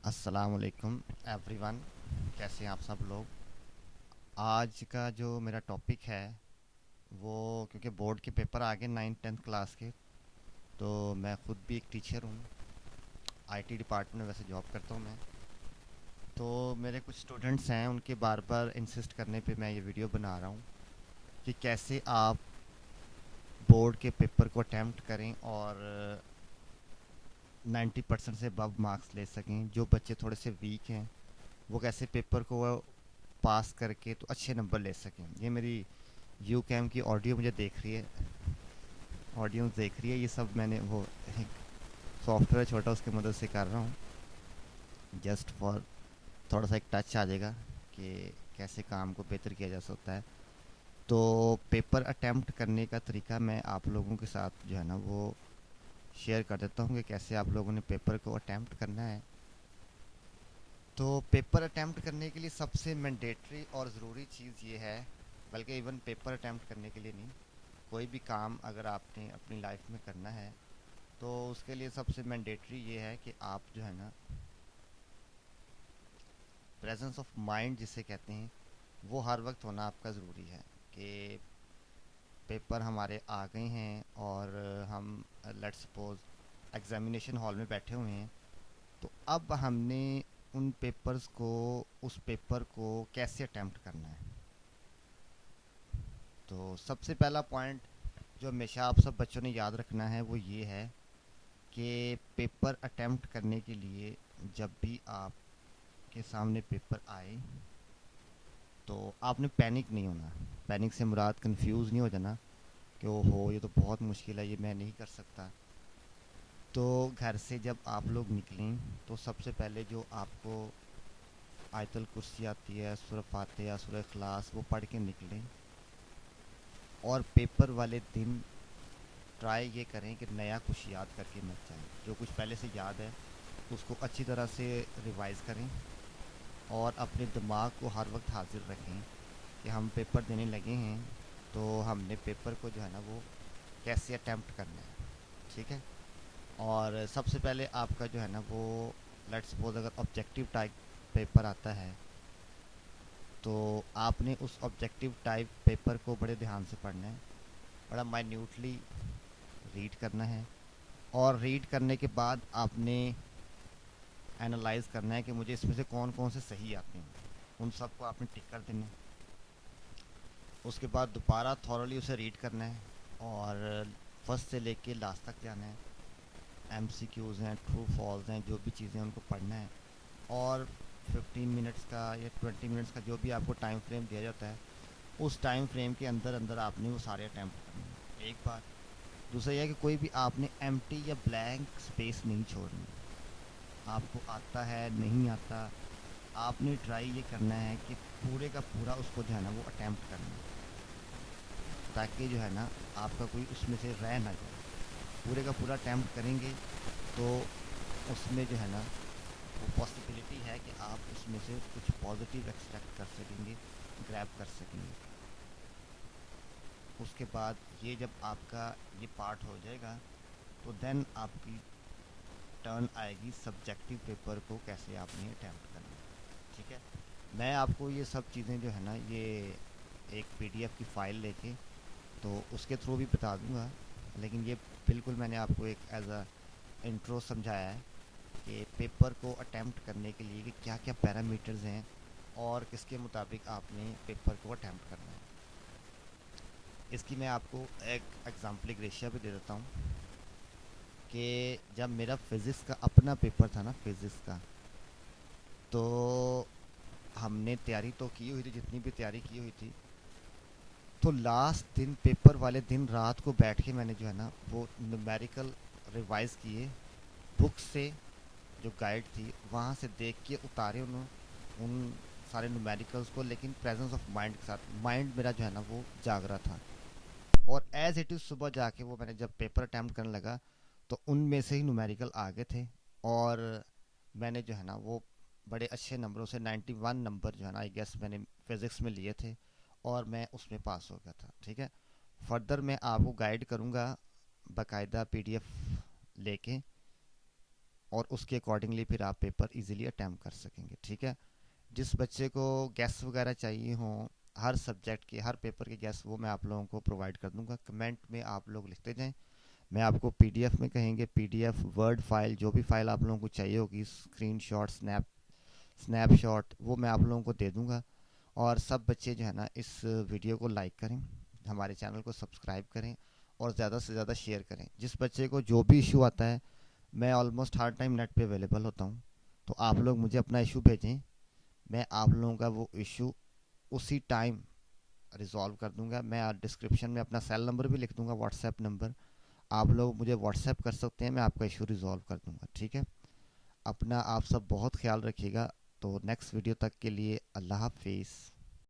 अस्सलाम वालेकुम एवरीवन। कैसे हैं आप सब लोग। आज का जो मेरा टॉपिक है वो, क्योंकि बोर्ड के पेपर आ गए 9th 10th क्लास के, तो मैं ख़ुद भी एक टीचर हूँ। आईटी डिपार्टमेंट में वैसे जॉब करता हूँ मैं। तो मेरे कुछ स्टूडेंट्स हैं, उनके बार बार इंसिस्ट करने पे मैं ये वीडियो बना रहा हूँ कि कैसे आप बोर्ड के पेपर को अटैम्प्ट करें और 90% से अबव मार्क्स ले सकें। जो बच्चे थोड़े से वीक हैं वो कैसे पेपर को पास करके तो अच्छे नंबर ले सकें। ये मेरी यू कैम की ऑडियो मुझे देख रही है, ऑडियंस देख रही है। ये सब मैंने वो एक सॉफ्टवेयर छोटा उसकी मदद से कर रहा हूँ, जस्ट फॉर थोड़ा सा एक टच आ जाएगा कि कैसे काम को बेहतर किया जा सकता है। तो पेपर अटैम्प्ट करने का तरीका मैं आप लोगों के साथ जो है ना वो शेयर कर देता हूँ कि कैसे आप लोगों ने पेपर को अटैम्प्ट करना है। तो पेपर अटैम्प्ट करने के लिए सबसे मैंडेटरी और ज़रूरी चीज़ ये है, बल्कि इवन पेपर अटैम्प्ट करने के लिए नहीं, कोई भी काम अगर आपने अपनी लाइफ में करना है तो उसके लिए सबसे मैंडेटरी ये है कि आप जो है ना प्रेजेंस ऑफ माइंड जिसे कहते हैं वो हर वक्त होना आपका ज़रूरी है। कि पेपर हमारे आ गए हैं और हम लेट्स सपोज एग्ज़ामिनेशन हॉल में बैठे हुए हैं, तो अब हमने उन पेपर्स को, उस पेपर को कैसे अटैम्प्ट करना है। तो सबसे पहला पॉइंट जो हमेशा आप सब बच्चों ने याद रखना है वो ये है कि पेपर अटैम्प्ट करने के लिए जब भी आपके सामने पेपर आए तो आपने पैनिक नहीं होना। पैनिक से मुराद कंफ्यूज नहीं हो जाना कि ओहो ये तो बहुत मुश्किल है, ये मैं नहीं कर सकता। तो घर से जब आप लोग निकलें तो सबसे पहले जो आपको आयतल कुर्सी आती है, सूरह फातिहा, सूरह इखलास, वो पढ़ के निकलें। और पेपर वाले दिन ट्राई ये करें कि नया कुछ याद करके मत जाएं। जो कुछ पहले से याद है उसको अच्छी तरह से रिवाइज़ करें और अपने दिमाग को हर वक्त हाजिर रखें कि हम पेपर देने लगे हैं तो हमने पेपर को जो है ना वो कैसे अटैम्प्ट करना है। ठीक है। और सबसे पहले आपका जो है ना वो लेट्स सपोज अगर ऑब्जेक्टिव टाइप पेपर आता है तो आपने उस ऑब्जेक्टिव टाइप पेपर को बड़े ध्यान से पढ़ना है, बड़ा माइन्यूटली रीड करना है। और रीड करने के बाद आपने एनालाइज़ करना है कि मुझे इसमें से कौन कौन से सही आते हैं, उन सबको आपने टिक कर देना है। उसके बाद दोबारा थॉरली उसे रीड करना है और फर्स्ट से लेके लास्ट तक जाना है। एमसीक्यूज़ हैं, ट्रू फॉल्स हैं, जो भी चीज़ें उनको पढ़ना है। और 15 मिनट्स का या 20 मिनट्स का जो भी आपको टाइम फ्रेम दिया जाता है उस टाइम फ्रेम के अंदर अंदर आपने वो सारे अटैम्प्ट करने हैं एक बार। दूसरा यह है कि कोई भी आपने एम्प्टी या ब्लैंक स्पेस नहीं छोड़नी। आपको आता है नहीं आता, आपने ट्राई ये करना है कि पूरे का पूरा उसको जो है ना वो अटैम्प्ट करना है, ताकि जो है ना आपका कोई उसमें से रह ना जाए। पूरे का पूरा अटैम्प्ट करेंगे तो उसमें जो है ना वो पॉसिबिलिटी है कि आप उसमें से कुछ पॉजिटिव एक्सट्रैक्ट कर सकेंगे, ग्रैब कर सकेंगे। उसके बाद ये जब आपका ये पार्ट हो जाएगा तो देन आपकी टर्न आएगी सब्जेक्टिव पेपर को कैसे आपने अटैम्प्ट करना है। ठीक है। मैं आपको ये सब चीज़ें जो है ना ये एक पीडीएफ की फ़ाइल लेके तो उसके थ्रू भी बता दूंगा, लेकिन ये बिल्कुल मैंने आपको एक एज अ इंट्रो समझाया है कि पेपर को अटैम्प्ट करने के लिए कि क्या क्या पैरामीटर्स हैं और किसके मुताबिक आपने पेपर को अटैम्प्ट करना है। इसकी मैं आपको एक एग्जाम्पलिक रेशिया भी दे देता हूँ कि जब मेरा फ़िज़िक्स का अपना पेपर था ना, फ़िज़िक्स का, तो हमने तैयारी तो की हुई थी, जितनी भी तैयारी की हुई थी। तो लास्ट दिन, पेपर वाले दिन रात को बैठ के मैंने जो है ना वो न्यूमेरिकल रिवाइज़ किए बुक से, जो गाइड थी वहाँ से देख के उतारे उन सारे न्यूमेरिकल्स को, लेकिन प्रेजेंस ऑफ माइंड के साथ। माइंड मेरा जो है ना वो जाग रहा था। और एज इट इज़ सुबह जाके वो मैंने जब पेपर अटैम्प्ट करने लगा तो उनमें से ही न्यूमेरिकल आ गए थे और मैंने जो है ना वो बड़े अच्छे नंबरों से 91 नंबर जो है ना आई गेस मैंने फिज़िक्स में लिए थे और मैं उसमें पास हो गया था। ठीक है। फर्दर मैं आपको गाइड करूँगा बाकायदा पीडीएफ लेके और उसके अकॉर्डिंगली फिर आप पेपर इजीली अटैम्प्ट कर सकेंगे। ठीक है, जिस बच्चे को गैस वगैरह चाहिए हो हर सब्जेक्ट के हर पेपर के गैस, वो मैं आप लोगों को प्रोवाइड कर दूंगा। कमेंट में आप लोग लिखते जाएं, मैं आपको पीडीएफ में कहेंगे, पीडीएफ वर्ड फाइल जो भी फाइल आप लोगों को चाहिए होगी, स्क्रीनशॉट स्नैपशॉट, वो मैं आप लोगों को दे दूंगा। और सब बच्चे जो है ना इस वीडियो को लाइक करें, हमारे चैनल को सब्सक्राइब करें और ज़्यादा से ज़्यादा शेयर करें। जिस बच्चे को जो भी इशू आता है, मैं ऑलमोस्ट हर टाइम नेट पे अवेलेबल होता हूँ, तो आप लोग मुझे अपना इशू भेजें, मैं आप लोगों का वो इशू उसी टाइम रिजॉल्व कर दूंगा। मैं डिस्क्रिप्शन में अपना सेल नंबर भी लिख दूंगा, व्हाट्सएप नंबर, आप लोग मुझे व्हाट्सएप कर सकते हैं, मैं आपका इशू रिजॉल्व कर दूंगा। ठीक है, अपना आप सब बहुत ख्याल रखिएगा। तो नेक्स्ट वीडियो तक के लिए अल्लाह हाफिज़।